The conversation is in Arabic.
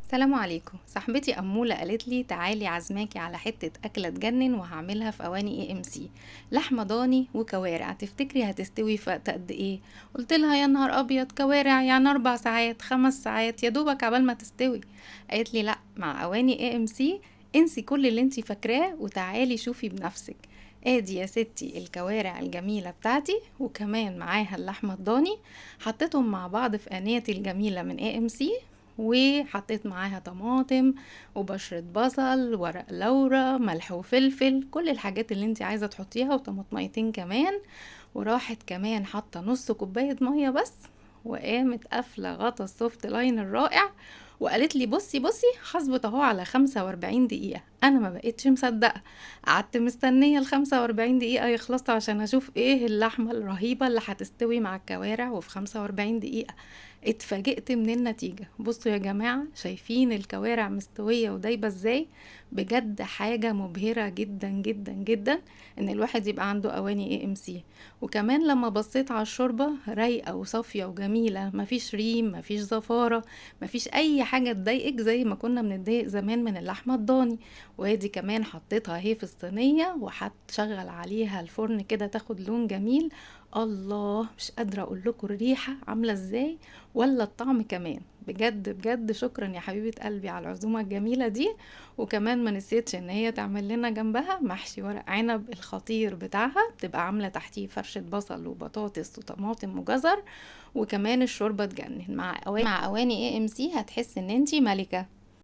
السلام عليكم. صاحبتي أمولة قالت لي تعالي عزماكي على حتة أكلة تجنن وهعملها في أواني اي ام سي، لحمة ضاني وكوارع. تفتكري هتستوي في وقت قد ايه؟ قلت لها يا نهار أبيض، كوارع يعني 4 ساعات 5 ساعات يا دوبك عبال ما تستوي. قالت لي لا، مع أواني اي ام سي انسي كل اللي انتي فاكراه وتعالي شوفي بنفسك. ادي يا ستي الكوارع الجميلة بتاعتي وكمان معاها اللحمة الضاني، حطيتهم مع بعض في آنيتي الجميلة من اي ام سي، وحطيت معاها طماطم وبشرة بصل ورق لورا ملح وفلفل، كل الحاجات اللي انت عايزة تحطيها وطماطميتين كمان. وراحت كمان حاطة نص كوباية مية بس، وقامت قافلة غطا السوفت لاين الرائع، وقالت لي بصي بصي حظبط اهو على 45 دقيقة. انا ما بقيتش مصدقة، قعدت مستنية ال45 دقيقة يخلصوا عشان اشوف ايه اللحمة الرهيبة اللي هتستوي مع الكوارع وفي 45 دقيقة. اتفاجئت من النتيجة. بصوا يا جماعة، شايفين الكوارع مستوية ودايبة ازاي؟ بجد حاجة مبهرة جدا جدا جدا ان الواحد يبقى عنده اواني اي ام سي. وكمان لما بصيت على الشوربة رايقة وصافية وجميلة، مفيش ريم مفيش زفارة، مفيش اي حاجة تضايقك زي ما كنا بنتضايق زمان من اللحمة الضاني. وادي كمان حطيتها اهي في الصينية وهتشغل عليها الفرن كده تاخد لون جميل. الله، مش قادرة اقول لكم الريحة عاملة ازاي ولا الطعم كمان. بجد بجد شكرا يا حبيبة قلبي على العزومة الجميلة دي. وكمان ما نسيتش ان هي تعمل لنا جنبها محشي ورق عنب الخطير بتاعها، بتبقى عاملة تحتيه فرشة بصل وبطاطس وطماطم وجزر. وكمان الشوربة تجنن مع اواني اي ام سي، هتحس ان انتي ملكة.